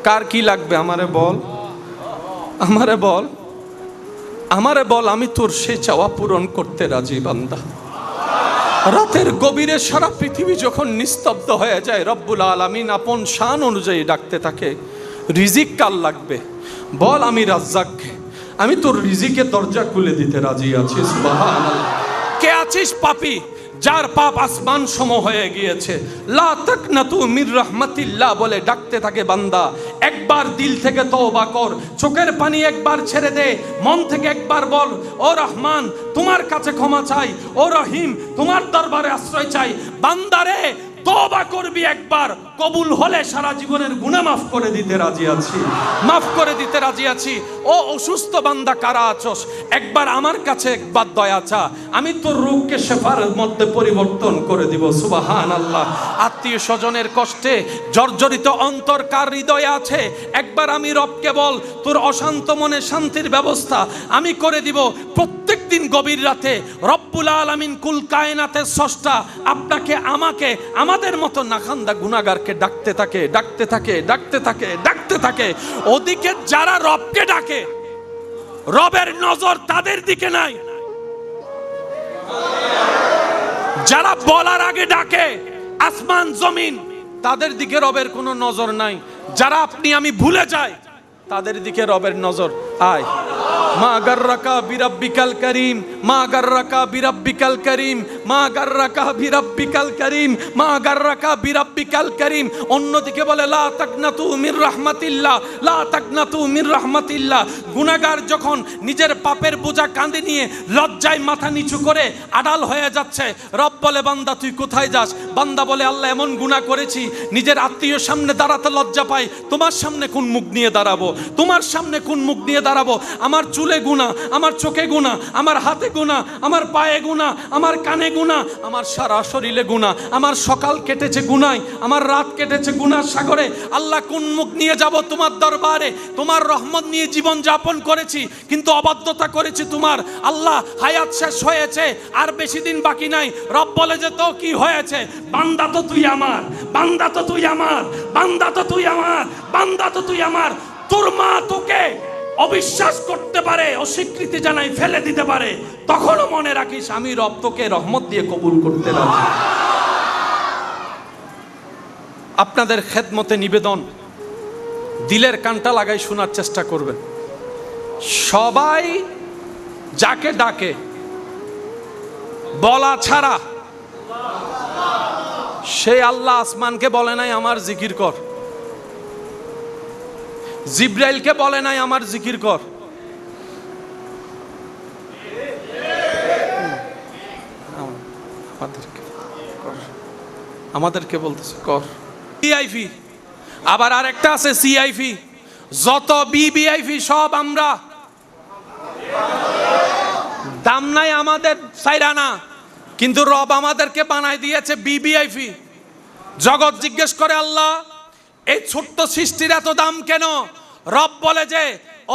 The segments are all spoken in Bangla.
কার কি লাগবে আমারে বল, আমারে বল, আমারে বল, আমি তোর সে চাওয়া পূরণ করতে রাজি বান্দা। রাতের গভীরে সারা পৃথিবী যখন নিস্তব্ধ হয়ে যায়, রব্বুল আলামিন আপন শান অনুযায়ী ডাকতে থাকে, রিজিক কার লাগবে বল, আমি রাজ্জাক, আমি তোর রিজিকের দরজা খুলে দিতে রাজি আছি। সুবহানাল্লাহ। কে আছিস পাপী, যার পাপ আসমান সম হয়ে গিয়েছে, লা তাকনাতু মির রাহমাতিল্লাহ বলে ডাকতে থাকে বান্দা, একবার দিল থেকে তওবা কর, চোখের পানি একবার ছেড়ে দে, মন থেকে একবার বল, ও রহমান তোমার কাছে ক্ষমা চাই, ও রহিম তোমার দরবারে আশ্রয় চাই। বান্দারে তওবা করবি একবার, কবুল হলে সারা জীবনের গুনাহ মাফ করে দিতে রাজি আছি, মাফ করে দিতে রাজি আছি। ও অসুস্থ বান্দা কারা আছস, একবার আমার কাছে একবার দয়া চা, আমি তোর রোগকে শেফার মধ্যে পরিবর্তন করে দিব। সুবহানাল্লাহ। আত্মীয় স্বজনের কষ্টে জর্জরিত অন্তর কার হৃদয়ে আছে, একবার আমি রবকে বল, তোর অশান্ত মনে শান্তির ব্যবস্থা আমি করে দিব। প্রত্যেক দিন গভীর রাতে রব্বুল আলামিন কুল কায়নাতের স্রষ্টা আপনাকে আমাকে আমাদের মতো নাখান্দা গুনাহগারকে ডাকতে থাকে, ডাকতে থাকে, ডাকতে থাকে, ডাকতে থাকে। ওদিকে যারা রবকে ডাকে, রবের নজর তাদের দিকে নাই। যারা বলার আগে ডাকে আসমান জমিন, তাদের দিকে রবের কোনো নজর নাই। যারা আপনি আমি ভুলে যাই, তাদের দিকে রবের নজর। আয় মা গাররাকা বিরাব্বিকাল করিম, মা গাররাকা বিরাব্বিকাল করিম, মা গাররাকা বিরাব্বিকাল করিম, মা গাররাকা বিরাব্বিকাল করিম। অন্যদিকে বলে লা তাকনাতু মির রাহমাতিল্লাহ, লা তাকনাতু মির রাহমাতিল্লাহ। গুনাহগার যখন নিজের পাপের বোঝা কাঁধে নিয়ে লজ্জায় মাথা নিচু করে আড়াল হয়ে যাচ্ছে, রব বলে বান্দা তুই কোথায় যাস? বান্দা বলে আল্লাহ এমন গুনাহ করেছি, নিজের আত্মীয় সামনে দাঁড়াতে লজ্জা পাই, তোমার সামনে কোন মুখ নিয়ে দাঁড়াবো, তোমার সামনে কোন মুখ নিয়ে দাঁড়াবো? আমার চুলে গুনাহ, আমার চোখে গুনাহ, আমার হাতে গুনাহ, আমার পায়ে গুনাহ, আমার কানে গুনাহ, আমার সারা শরীরে গুনাহ, আমার সকাল কেটেছে গুনায়, আমার রাত কেটেছে গুনার সাগরে। আল্লাহ কোন মুখ নিয়ে যাব তোমার দরবারে? তোমার রহমত নিয়ে জীবন যাপন করেছি, কিন্তু অবাধ্যতা করেছি তোমার। আল্লাহ হায়াত শেষ হয়েছে, আর বেশি দিন বাকি নাই। রব বলে যে তো কি হয়েছে? বান্দা তো তুই আমার, বান্দা তো তুই আমার, বান্দা তো তুই আমার, বান্দা তো তুই আমার। তোর মা তোকে অবিশ্বাস করতে পারে, অস্বীকৃতি জানাই ফেলে দিতে পারে, তখনও মনে রাখিস আমি রব তোকে রহমত দিয়ে কবুল করতে রাজি। আপনাদের খেদমতে নিবেদন, দিলের কানটা লাগাই শোনার চেষ্টা করবেন। সবাই যাকে ডাকে বলা ছাড়া, সে আল্লাহ আসমানকে বলে নাই আমার জিকির কর, জিব্রাইলকে বলে নাই আমার জিকির কর। আমাদেরকে বলতেছে কর। ভিআইপি, আবার আরেকটা আছে সিআইপি। যত বিভিআইপি সব আমরা, দাম নাই আমাদের সাইরানা, কিন্তু রব আমাদেরকে বানাই দিয়েছে বিভিআইপি। জগৎ জিজ্ঞেস করে আল্লাহ এই ছোট্ট সৃষ্টির এত দাম কেন? রব বলে যে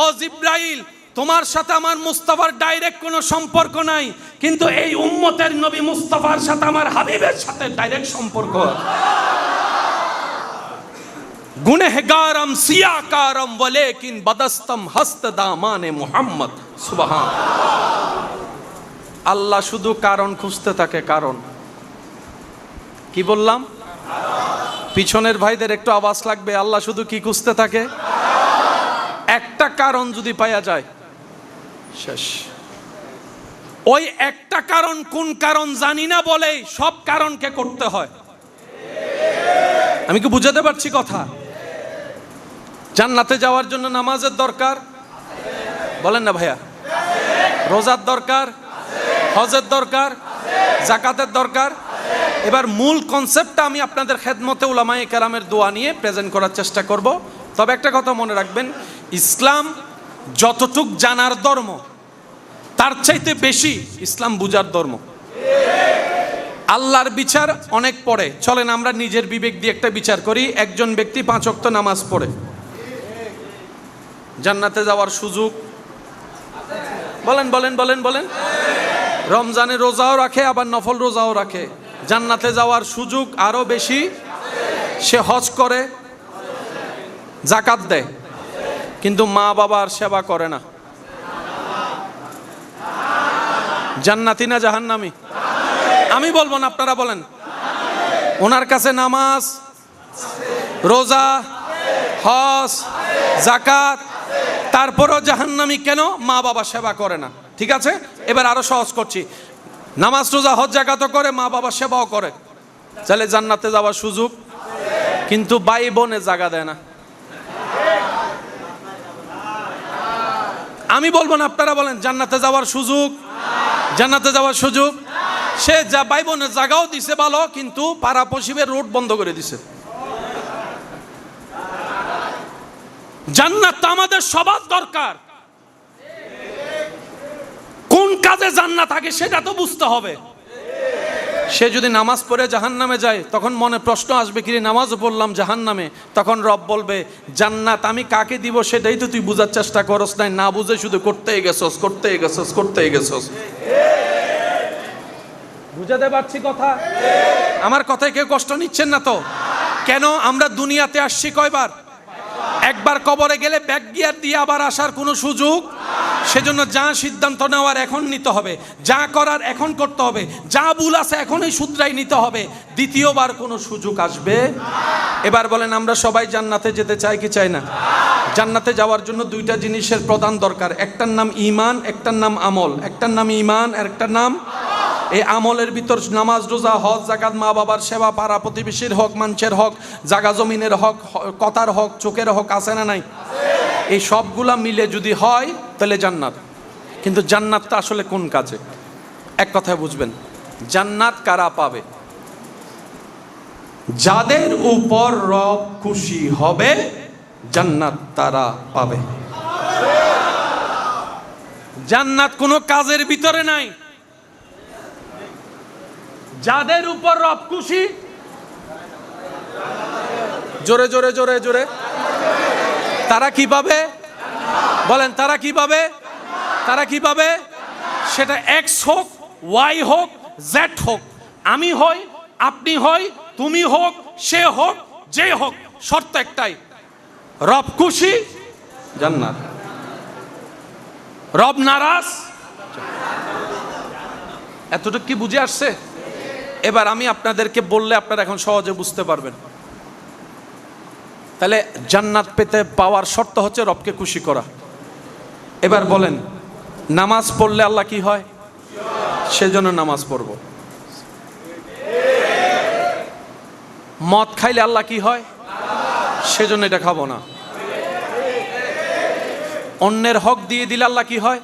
ও জিব্রাইল, তোমার সাথে আমার মুস্তাফার ডাইরেক্ট কোনো সম্পর্ক নাই, কিন্তু এই উম্মতের নবী মুস্তাফার সাথে আমার হাবিবের সাথে ডাইরেক্ট সম্পর্ক। গুনেহগারম সিয়াকারম ওয়ালাকিন বাদাস্তম হস্ত দামানে মুহাম্মদ। সুবহান। আল্লাহ শুধু কারণ খুঁজতে থাকে। কারণ কি বললাম? পিছনের ভাইদের একটু আওয়াজ লাগবে। আল্লাহ শুধু কি খুঁজতে থাকে? একটা কারণ যদি পাওয়া যায় শেষ। ওই একটা কারণ কোন কারণ জানি না বলে সব কারণকে করতে হয়। আমি কি বুঝাতে পারছি কথা? জান্নাতে যাওয়ার জন্য নামাজের দরকার, বলেন না ভাইয়া? রোজার দরকার, হজের দরকার, যাকাতের দরকার। এবার মূল কনসেপ্টটা আমি আপনাদের খেদমতে উলামায়ে কেরামের দোয়া নিয়ে প্রেজেন্ট করার চেষ্টা করব। তবে একটা কথা মনে রাখবেন, ইসলাম যতটুক জানার ধর্ম, তার চাইতে বেশি ইসলাম বুঝার ধর্ম। আল্লাহর বিচার অনেক পড়ে। চলেন আমরা নিজের বিবেক দিয়ে একটা বিচার করি। একজন ব্যক্তি 5 ওয়াক্ত নামাজ পড়ে, জান্নাতে যাওয়ার সুযোগ? বলেন বলেন বলেন বলেন। রমজানে রোজাও রাখে, আবার নফল রোজাও রাখে, জান্নাতে যাওয়ার সুযোগ আরো বেশি। সে হজ করে, জাকাত দেয়, কিন্তু মা বাবার সেবা করে না। জান্নাতি না জাহান্নামী? আমি বলবো না, আপনারা বলেন। ওনার কাছে নামাজ, রোজা, হজ, জাকাত, তারপরও জাহান্নামী কেন? মা বাবা সেবা করে না। ঠিক আছে, এবার আরো সহজ করছি। নামাজ, রোজা, হজ, জাকাতও করে, মা বাবা সেবাও করে, তাহলে জান্নাতে যাওয়ার সুযোগ। কিন্তু ভাই বোনে জায়গা দেয় না। আমি বলবো না, আপনারা বলেন। জান্নাতে যাওয়ার সুযোগ, জান্নাতে যাওয়ার সুযোগ। সে যা ভাই বোনের জায়গাও দিছে ভালো, কিন্তু পাড়া পশ্চিমের রোড বন্ধ করে দিছে। জান্নাত আমাদের সবার দরকার। কোন কাজে জান্নাত আগে সেটা তো বুঝতে হবে। সে যদি নামাজ পড়ে জাহান্নামে যায়, তখন মনে প্রশ্ন আসবে, কি রে নামাজও পড়লাম জাহান্নামে। তখন রব বলবে, জান্নাত আমি কাকে দিব সেটাই তো তুই বুঝার চেষ্টা করস নাই, না বুঝে শুধু করতেই গেছস, করতেই গেছস, করতেই গেছস। বুঝাতে পারছি কথা? আমার কথায় কেউ কষ্ট নিচ্ছেন না তো? কেন আমরা দুনিয়াতে আসছি কয়বার? একবার। কবরে গেলে ব্যাক গিয়ার দিয়ে আবার আসার কোনো সুযোগ। সেজন্য যা সিদ্ধান্ত নেওয়ার এখন নিতে হবে, যা করার এখন করতে হবে, যা ভুল আছে এখনই শুধরাই নিতে হবে। দ্বিতীয়বার কোনো সুযোগ আসবে? এবার বলেন, আমরা সবাই জান্নাতে যেতে চাই কি চাই না? জান্নাতে যাওয়ার জন্য দুইটা জিনিসের প্রধান দরকার। একটার নাম ঈমান, একটার নাম আমল। একটার নাম ঈমান, আর একটার নাম। এই আমলের ভিতর নামাজ, রোজা, হজ, জাকাত, মা বাবার সেবা, পাড়া প্রতিবেশীর হক, মানুষের হক, জাগা জমিনের হক, কথার হক, চোখের হক আছে না নাই? এই সবগুলা মিলে যদি হয় তাহলে জান্নাত। কিন্তু জান্নাতটা আসলে কোন কাজে? এক কথায় বুঝবেন, জান্নাত কারা পাবে? যাদের উপর রব খুশি হবে, জান্নাত তারা পাবে। জান্নাত কোনো কাজের ভিতরে নাই। যাদের উপর রব খুশি, জোরে জোরে জোরে জোরে, তারা কি পাবে? বলেন, তারা কি পাবে? তারা কি পাবে? সেটা এক্স হোক, ওয়াই হোক, জেড হোক, আমি হই, আপনি হই, তুমি হোক, সে হোক, যে হোক, শর্ত একটাই, রব খুশি, জান্নাত। রব নারাজ। এতটুকু কি বুঝে আসছে? এবার আমি আপনাদেরকে বললে আপনারা এখন সহজে বুঝতে পারবেন। তাহলে জান্নাত পেতে পাওয়ার শর্ত হচ্ছে রবকে খুশি করা। এবার বলেন, নামাজ পড়লে আল্লাহ কি হয়? সেজন্য নামাজ পড়ব। মদ খাইলে আল্লাহ কি হয়? সেজন্য এটা খাবো না। অন্যের হক দিয়ে দিলে আল্লাহ কি হয়?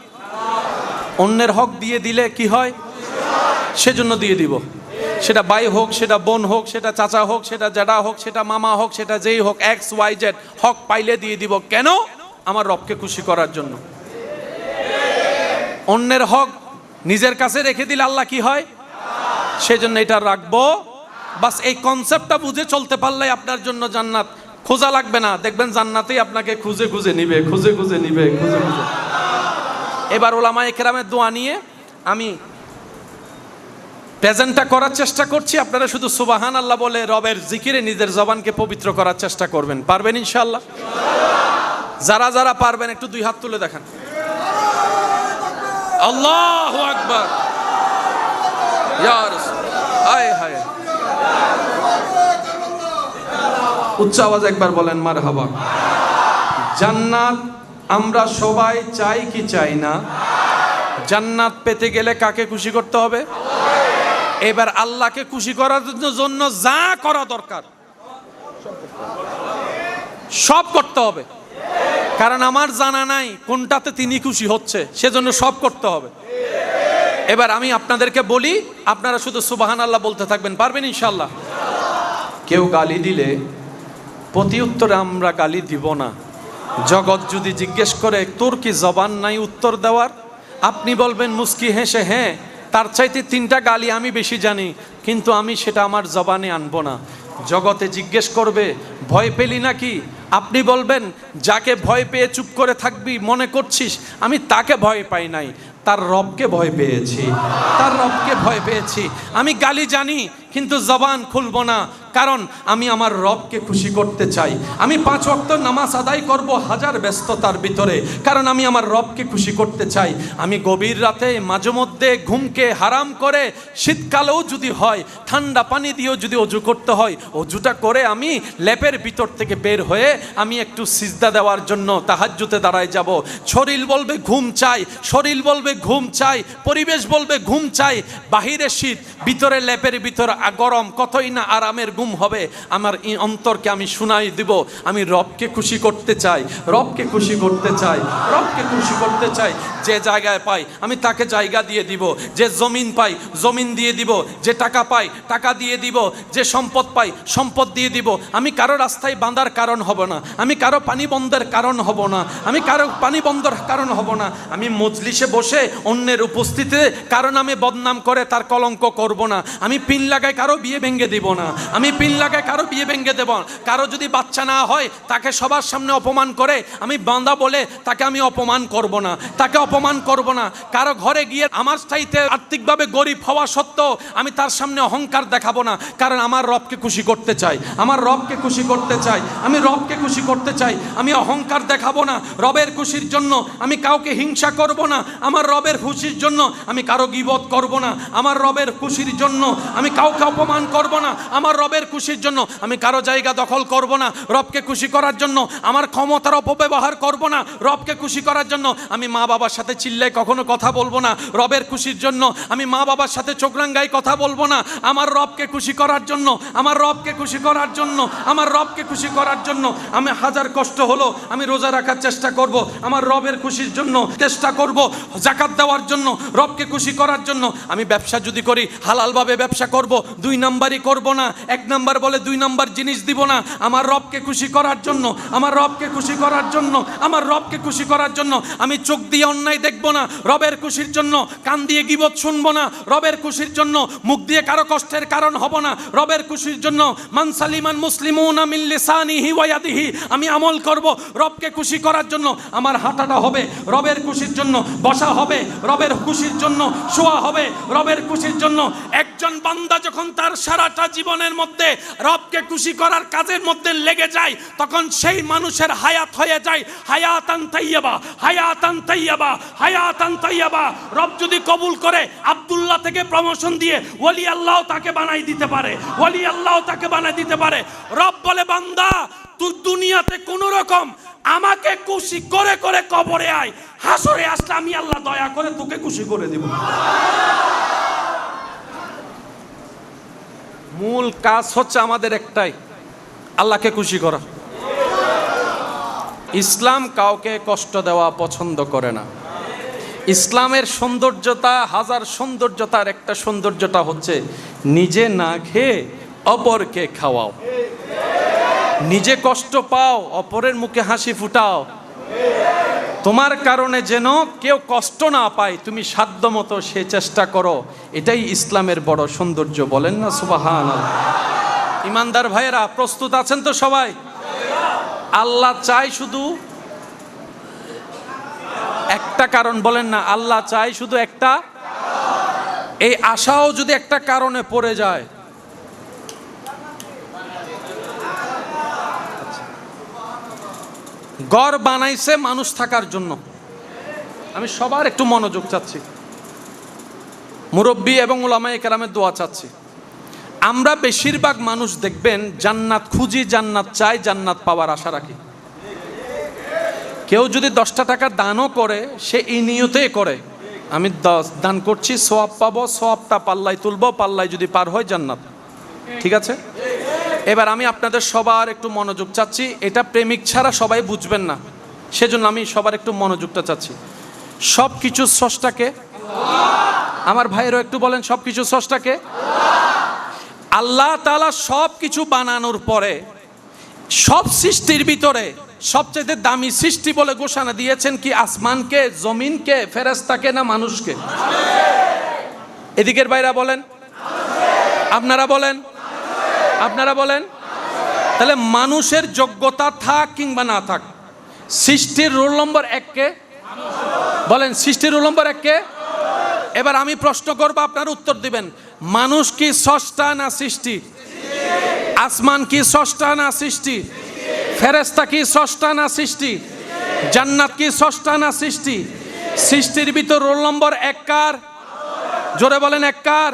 অন্যের হক দিয়ে দিলে কি হয়? সেজন্য দিয়ে দিব। সেটা ভাই হোক, সেটা বোন হোক, সেটা চাচা হোক, সেটা জ্যাঠা হোক, সেটা মামা হোক, সেটা যেই হোক, এক্স ওয়াই জেড, হক পাইলে দিয়ে দিব। কেন? আমার রবকে খুশি করার জন্য। অন্যের হক নিজের কাছে রেখে দিলে আল্লাহ কি হয়? সেজন্য এটা রাখবো। বাস এই কনসেপ্টটা বুঝে চলতে পারলে আপনার জন্য জান্নাত। খোঁজা লাগবে না, দেখবেন জান্নাতেই আপনাকে খুঁজে খুঁজে নিবে, খুঁজে খুঁজে নিবে, খুঁজে খুঁজে। এবার ওলামায়ে কেরামের দোয়া নিয়ে আমি প্রেজেন্টটা করার চেষ্টা করছি। আপনারা শুধু সুবহান আল্লাহ বলে রবের জিকিরে নিজের জবানকে পবিত্র করার চেষ্টা করবেন। পারবেন ইনশাআল্লাহ? যারা যারা পারবেন একটু দুই হাত তুলে দেখান। আল্লাহু আকবার। ইয়া রাসূল, হায় হায়। উচ্চ আওয়াজ একবার বলেন মারহাবা। জান্নাত আমরা সবাই চাই কি চাই না? জান্নাত পেতে গেলে কাকে খুশি করতে হবে? এবার আল্লাহকে খুশি করার জন্য যা করা দরকার সব করতে হবে। কারণ আমার জানা নাই কোনটাতে তিনি খুশি হচ্ছে, সেজন্য সব করতে হবে। এবার আমি আপনাদেরকে বলি, আপনারা শুধু সুবহানাল্লাহ বলতে থাকবেন। পারবেন ইনশাআল্লাহ? কেউ গালি দিলে প্রতি উত্তরে আমরা গালি দিব না। জগৎ যদি জিজ্ঞেস করে তোর কি জবান নাই উত্তর দেওয়ার, আপনি বলবেন মুস্কি হেসে, হ্যাঁ তার চাইতে 3টা গালি আমি বেশি জানি, কিন্তু আমি সেটা আমার জবানে আনবো না। জগতে জিজ্ঞেস করবে ভয় পেলি নাকি, আপনি বলবেন যাকে ভয় পেয়ে চুপ করে থাকবি মনে করছিস, আমি তাকে ভয় পাই নাই, তার রবকে ভয় পেয়েছি, তার রবকে ভয় পেয়েছি। আমি গালি জানি কিন্তু জবান খুলবো না। কারণ আমি আমার রবকে খুশি করতে চাই। আমি 5 ওয়াক্ত নামাজ আদায় করব হাজার ব্যস্ততার ভিতরে, কারণ আমি আমার রবকে খুশি করতে চাই। আমি গভীর রাতে মাঝে মধ্যে ঘুমকে হারাম করে, শীতকালেও যদি হয় ঠান্ডা পানি দিয়েও যদি অজু করতে হয়, অজুটা করে আমি ল্যাপের ভিতর থেকে বের হয়ে আমি একটু সিজদা দেওয়ার জন্য তাহাজ্জুদে দাঁড়ায় যাব। শরীর বলবে ঘুম চাই, শরীর বলবে ঘুম চাই, পরিবেশ বলবে ঘুম চাই। বাহিরে শীত, ভিতরে ল্যাপের ভিতর গরম, কতই না আরামের ঘুম হবে। আমার অন্তরকে আমি শুনাই দিব আমি রবকে খুশি করতে চাই, রবকে খুশি করতে চাই, রবকে খুশি করতে চাই। যে জায়গায় পাই আমি তাকে জায়গা দিয়ে দিব, যে জমিন পাই জমিন দিয়ে দিব, যে টাকা পাই টাকা দিয়ে দিব, যে সম্পদ পাই সম্পদ দিয়ে দিব। আমি কারো রাস্তায় বাঁধার কারণ হব না, আমি কারো পানি বন্ধের কারণ হব না, আমি কারো পানি বন্ধের কারণ হব না। আমি মজলিসে বসে অন্যের উপস্থিতিতে কারো নামে বদনাম করে তার কলঙ্ক করব না। আমি পিন লাগায় কারো বিয়ে ভেঙে দেব না, আমি পিন লাগায় কারো বিয়ে ভেঙে দেব না। কারো যদি বাচ্চা না হয় তাকে সবার সামনে অপমান করে আমি বাঁধা বলে তাকে আমি অপমান করব না, তাকে অপমান করব না। কারো ঘরে গিয়ে আমার চাইতে আর্থিকভাবে গরিব হওয়া সত্ত্বেও আমি তার সামনে অহংকার দেখাবো না, কারণ আমার রবকে খুশি করতে চাই, আমার রবকে খুশি করতে চাই, আমি রবকে খুশি করতে চাই। আমি অহংকার দেখাবো না, রবের খুশির জন্য আমি কাউকে হিংসা করব না, আমার রবের খুশির জন্য আমি কারো গীবত করব না, আমার রবের খুশির জন্য আমি কাউকে অপমান করব না, আমার রবের খুশির জন্য আমি কারো জায়গা দখল করব না, রবকে খুশি করার জন্য আমার ক্ষমতার অপব্যবহার করব না, রবকে খুশি করার জন্য আমি মা বাবার সাথে চিল্লায় কখনো কথা বলবো না, রবের খুশির জন্য আমি মা বাবার সাথে চোখরাঙ্গায় কথা বলবো না। আমার রবকে খুশি করার জন্য, আমার রবকে খুশি করার জন্য, আমার রবকে খুশি করার জন্য আমি হাজার কষ্ট হলো আমি রোজা রাখার চেষ্টা করব, আমার রবের খুশির জন্য চেষ্টা করব, যাকাত দেওয়ার জন্য, রবকে খুশি করার জন্য। আমি ব্যবসা যদি করি হালালভাবে ব্যবসা করব, 2 নাম্বারই করব না, 1 নাম্বার বলে 2 নাম্বার জিনিস দিব না। আমার রবকে খুশি করার জন্য, আমার রবকে খুশি করার জন্য, আমার রবকে খুশি করার জন্য আমি চোখ দিয়ে অন্যায় দেখব না, রবের খুশির জন্য কান দিয়ে গীবত শুনবো না, রবের খুশির জন্য মুখ দিয়ে কারো কষ্টের কারণ হব না, রবের খুশির জন্য মান সালিমান মুসলিমুনা মিন লিসানিহি ওয়া ইয়াদিহি আমি আমল করব। রবকে খুশি করার জন্য আমার হাঁটাটা হবে, রবের খুশির জন্য বসা হবে, রবের খুশির জন্য শোয়া হবে, রবের খুশির জন্য। একজন বান্দা যখন তার সারাটা জীবনের মধ্যে রবকে খুশি করার কাজের মধ্যে লেগে যায়, তখন সেই মানুষের হায়াত হয়ে যায় হায়াতান তাইয়্যিবা, হায়াতান তাইয়্যিবা, হায়াতান তাইয়্যিবা। রব যদি কবুল করে আব্দুল্লাহ থেকে প্রমোশন দিয়ে ওলি আল্লাহ তাকে বানাই দিতে পারে, ওলি আল্লাহ তাকে বানাই দিতে পারে। রব বলে বান্দা তুই দুনিয়াতে কোন রকম আমাকে খুশি করে করে কবরে আয়, হাসরে আসলে আমি আল্লাহ দয়া করে তোকে খুশি করে দেব। মূল কাজ হচ্ছে আমাদের একটাই, আল্লাহকে খুশি করা। ইসলাম কাউকে কষ্ট দেওয়া পছন্দ করে না। ইসলামের সৌন্দর্যতা হাজার সৌন্দর্যতার একটা সৌন্দর্যতা হচ্ছে নিজে না খেয়ে অপরকে খাওয়াও, নিজে কষ্ট পাও অপরের মুখে হাসি ফুটাও। তোমার কারণে যেন কেউ কষ্ট না পায় তুমি সাধ্যমতো সে চেষ্টা করো, এটাই ইসলামের বড় সৌন্দর্য। বলেন না সুবহানাল্লাহ। ইমানদার ভাইয়েরা প্রস্তুত আছেন তো সবাই? আল্লাহ চাই শুধু একটা কারণ, বলেন না আল্লাহ চাই শুধু একটা। এই আশাও যদি একটা কারণে পড়ে যায়, ঘর বানাইছে মানুষ থাকার জন্য। আমি সবার একটু মনোযোগ চাচ্ছি, মুরব্বী এবং উলামায়ে কেরামের দোয়া চাচ্ছি। আমরা বেশিরভাগ মানুষ দেখবেন জান্নাত খুঁজি, জান্নাত চাই, জান্নাত পাওয়ার আশা রাখি। কেউ যদি 10টা টাকা দানও করে সে এই নিয়তেই করে আমি দান করছি সওয়াব পাবো, সওয়াবটা পাল্লায় তুলবো, পাল্লায় যদি পার হয় জান্নাত। ঠিক আছে? এবার আমি আপনাদের সবার একটু মনোযোগ চাচ্ছি, এটা প্রেমিক ছাড়া সবাই বুঝবেন না, সেজন্য আমি সবার একটু মনোযোগটা চাচ্ছি। সব কিছু স্রষ্টাকে, আমার ভাইয়েরও একটু বলেন সব কিছু স্রষ্টাকে। আল্লাহ তাআলা সব কিছু বানানোর পরে সব সৃষ্টির ভিতরে সবচেয়ে দামি সৃষ্টি বলে ঘোষণা দিয়েছেন কি আসমানকে, জমিনকে, ফেরেশতাকে না মানুষকে? এদিকের ভাইরা বলেন, আপনারা বলেন, আপনারা বলেন। তাহলে মানুষের যোগ্যতা থাক কিংবা না থাক, সৃষ্টির রোল নম্বর 1 কে? বলেন সৃষ্টির রোল নম্বর 1 কে? এবার আমি প্রশ্ন করব, আপনারা উত্তর দিবেন। মানুষ কি স্রষ্টা না সৃষ্টি? আসমান কি স্রষ্টা না সৃষ্টি? ফেরেশতা কি স্রষ্টা না সৃষ্টি? জান্নাত কি স্রষ্টা না সৃষ্টি? সৃষ্টির ভিতর রোল নম্বর এক কার? জোরে বলেন এক কার?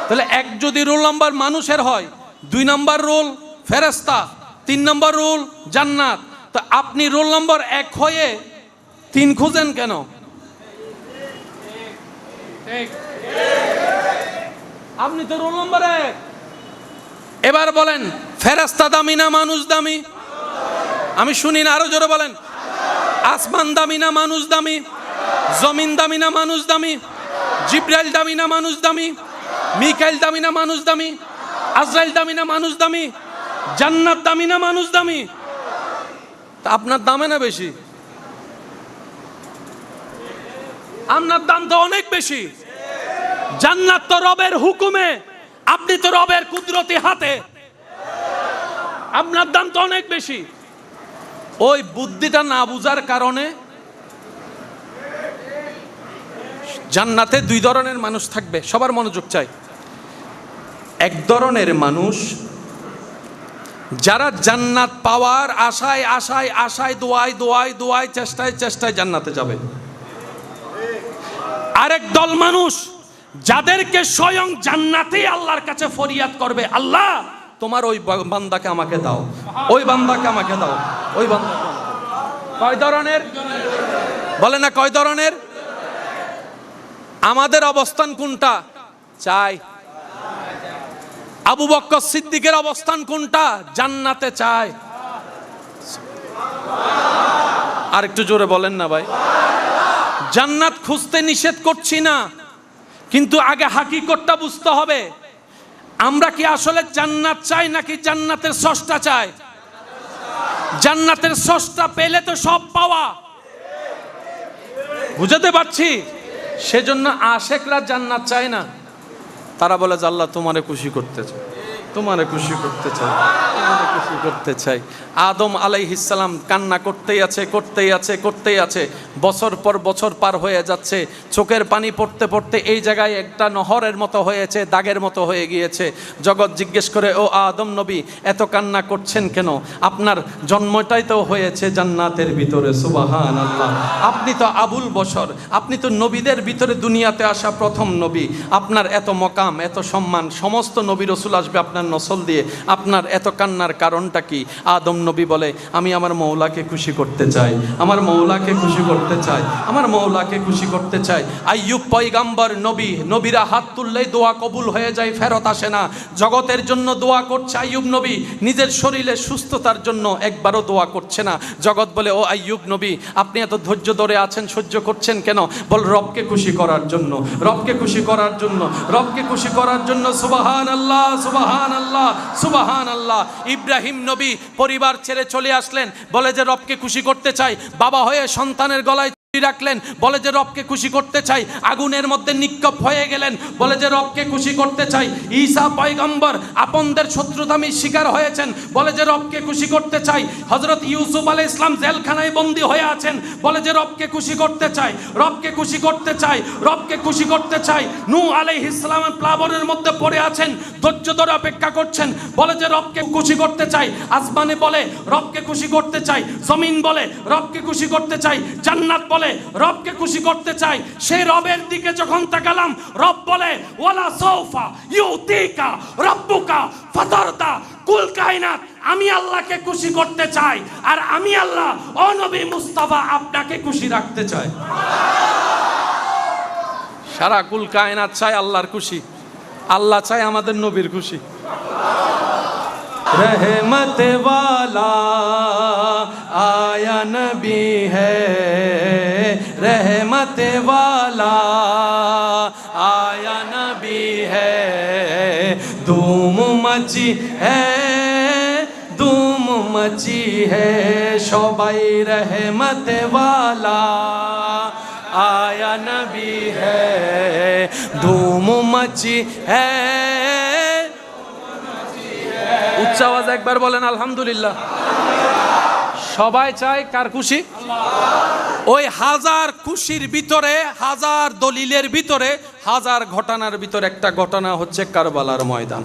তাহলে এক যদি রোল নম্বর মানুষের হয়, 2 নম্বর রোল ফেরেশতা, 3 নম্বর রোল জান্নাত, তো আপনি রোল নম্বর 1 হয়ে 3 খুঁজেন কেন? আপনি তো রোল নম্বর 1। এবার বলেন, ফেরেশতা দামি না মানুষ দামি? আমি শুনি না, আরো জোরে বলেন। আসমান দামি না মানুষ দামি? জমিন দামি না মানুষ দামি? জিব্রাইল দামি না মানুষ দামি? মিকাইল দামি না মানুষ দামি? আজরাইল দামি না মানুষ দামি? জান্নাত দামি না মানুষ দামি? তা আপনার দামে না বেশি? আপনার দাম তো অনেক বেশি। জান্নাত তো রবের হুকুমে, আপনি তো রবের কুদরতি হাতে, আপনার দাম তো অনেক বেশি। ওই বুদ্ধিটা না বুঝার কারণে জান্নাতে 2 ধরনের মানুষ থাকবে, সবার মনোযোগ চাই। এক ধরনের মানুষ যারা জান্নাত পাওয়ার আশায় আশায় আশায় দোয়ায় চেষ্টায় জান্নাতে যাবে। আরেক দল মানুষ যাদেরকে স্বয়ং জান্নাতেই আল্লাহর কাছে ফরিয়াদ করবে, আল্লাহ তোমার ওই বান্দাকে আমাকে দাও, ওই বান্দাকে আমাকে দাও, ওই বান্দাকে। কয় ধরনের? বলে না কয় ধরনের? আমাদের অবস্থান কোনটা? চাই। আবু বকর সিদ্দিকের অবস্থান কোনটা? জান্নাতে চায়। আর একটু জোরে বলেন না ভাই। জান্নাত খুঁজতে নিষেধ করছি না, কিন্তু আগে হাকিকতটা বুঝতে হবে। আমরা কি আসলে জান্নাত চাই নাকি জান্নাতের স্রষ্টা চাই? জান্নাতের স্রষ্টা পেলে তো সব পাওয়া। বুঝাতে পারছি? সেজন্য আশেকরা জান্নাত চায় না। তারা বলে যে আল্লাহ তোমারে খুশি করতে চাই, তোমারে খুশি করতে চাই, তোমারে খুশি করতে চাই। আদম আলাইহিস সালাম কান্না করতেই আছে। বছর পর বছর পার হয়ে যাচ্ছে, চোখের পানি পড়তে পড়তে এই জায়গায় একটা নহরের মতো হয়েছে, দাগের মতো হয়ে গিয়েছে। জগৎ জিজ্ঞেস করে, ও আদম নবী এত কান্না করছেন কেন? আপনার জন্মটাই তো হয়েছে জান্নাতের ভিতরে। সুবহানাল্লাহ। আপনি তো আবুল বশর, আপনি তো নবীদের ভিতরে দুনিয়াতে আসা প্রথম নবী। আপনার এত মকাম, এত সম্মান, সমস্ত নবী রসুল আসবে আপনার নসল দিয়ে। আপনার এত কান্নার কারণটা কি? আদম নবী বলে, আমি আমার মৌলাকে খুশি করতে চাই, আমার মৌলাকে খুশি করতে চাই, আমার মৌলাকে খুশি করতে চাই। আইয়ুব পয়গাম্বর নবী, নবীরা হাত তুললেই দোয়া কবুল হয়ে যায়, ফেরত আসে না। জগতের জন্য দোয়া করছে আইয়ুব নবী, নিজের শরীরে সুস্থতার জন্য একবারও দোয়া করছে না। জগৎ বলে, ও আইয়ুব নবী আপনি এত ধৈর্য ধরে আছেন, সহ্য করছেন কেন? বল, রবকে খুশি করার জন্য, রবকে খুশি করার জন্য, রবকে খুশি করার জন্য। সুবহানাল্লাহ, সুবহানাল্লাহ, সুবহানাল্লাহ। ইব্রাহিম নবী পরিবার ছেড়ে চলে আসলেন, বলে যে রবকে খুশি করতে চাই। বাবা হয়ে সন্তানের গলায় রাখলেন, বলে যে রবকে খুশি করতে চাই। আগুনের মধ্যে নিক্ষেপ হয়ে গেলেন, বলে যে রবকে খুশি করতে চাই। ঈসা পয়গম্বর আপনদের শত্রুতামির শিকার হয়েছেন, বলে যে রবকে খুশি করতে চাই। হযরত ইউসুফ আলাইহিস সালাম জেলখানায় বন্দী হয়ে আছেন, বলে যে রবকে খুশি করতে চাই, রবকে খুশি করতে চাই, রবকে খুশি করতে চাই। নূহ আলাইহিস সালাম প্লাবনের মধ্যে পড়ে আছেন, ধৈর্য ধরে অপেক্ষা করছেন, বলে যে রবকে খুশি করতে চাই। আসমানে বলে রবকে খুশি করতে চাই, জমিন বলে রবকে খুশি করতে চাই, জান্নাত বলে রবকে খুশি করতে চাই। সেই রবের দিকে যখন তাকালাম, রব বলে, ওয়ালা সাউফা ইউতিকা রাব্বুকা ফাতারদা। কুল কায়নাত আমি আল্লাহকে খুশি করতে চাই, আর আমি আল্লাহ ও নবী মুস্তাফা আপনাকে খুশি রাখতে চাই। সারা কুল কায়নাত চাই আল্লাহর খুশি, আল্লাহ চাই আমাদের নবীর খুশি। रहमत वाला आया नबी है, रहमत वाला आया नबी है। धूम मची है, धूम मची है, সবাই रहमत वाला आया नबी है, धूम मची है। উচ্চ আওয়াজ একবার বলেন আলহামদুলিল্লাহ। সবাই চায় কার খুশি? ওই হাজার খুশির ভিতরে, হাজার দলিলের ভিতরে, হাজার ঘটনার ভিতরে একটা ঘটনা হচ্ছে কারবালার ময়দান।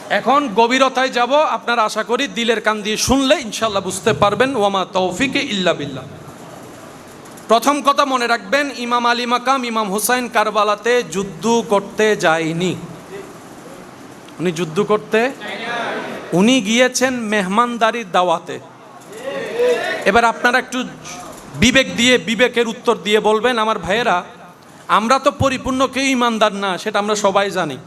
এখন গভীরতায় যাব, আপনারা আশা করি দিলের কান দিয়ে শুনলে ইনশাল্লাহ বুঝতে পারবেন। ওয়ামা তৌফিকে ইল্লা বিল্লাহ। প্রথম কথা মনে রাখবেন, ইমাম আলী মাকাম ইমাম হুসাইন কারবালাতে যুদ্ধ করতে যায়নি। উনি যুদ্ধ করতে, উনি গিয়েছেন মেহমানদারির দাওয়াতে। এবার আপনারা একটু বিবেক দিয়ে, বিবেকের উত্তর দিয়ে বলবেন, আমার ভাইয়েরা, আমরা তো পরিপূর্ণ কেউ ইমানদার না, সেটা আমরা সবাই জানি।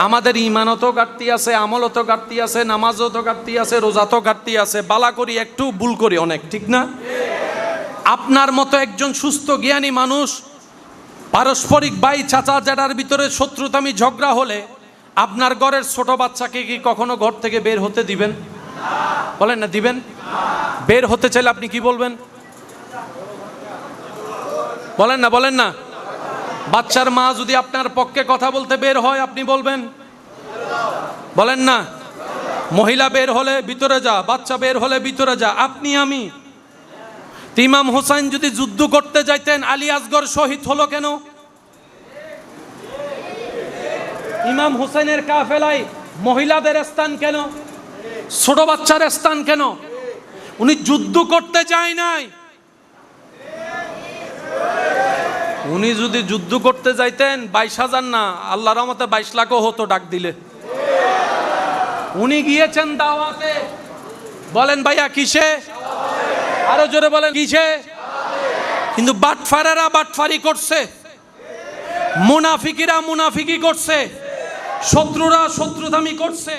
আমাদের ইমানও তো ঘাটতি আছে, আমলও তো ঘাটতি আছে, নামাজও তো ঘাটতি আছে, রোজা তো ঘাটতি আছে, বালা করি একটু, ভুল করি অনেক, ঠিক না? আপনার মতো একজন সুস্থ জ্ঞানী মানুষ, পারস্পরিক ভাই চাচা জ্যাঠার ভিতরে শত্রুতামি ঝগড়া হলে আপনার ঘরের ছোট বাচ্চাকে কি কখনো ঘর থেকে বের হতে দিবেন? বলেন না, দিবেন? বের হতে চাইলে আপনি কি বলবেন? বলেন না, বলেন না। বাচ্চার মা যদি আপনার পক্ষে কথা বলতে বের হয়, আপনি বলবেন? বলেন না। মহিলা বের হলে ভিতরে যা, বাচ্চা বের হলে ভিতরে যা, আপনি আমি। ইমাম হোসেন যদি যুদ্ধ করতে যাইতেন, আলী আসগর শহীদ হলো কেন? ইমাম হোসেনের কাফেলায় মহিলাদের স্থান কেন? ছোট বাচ্চার স্থান কেন? উনি যুদ্ধ করতে যায় নাই। উনি যদি যুদ্ধ করতে যাইতেন 22,000 না, আল্লাহর রহমতে 22 লাখও হতো ডাক দিলে। উনি গিয়েছেন দাওয়াতে। বলেন ভাইয়া কিসে? আরো জোরে বলেন কিসে? কিন্তু বাটফারেরা বাটফারি করছে, মুনাফিকিরা মুনাফিকি করছে, শত্রুরা শত্রুতামি করছে।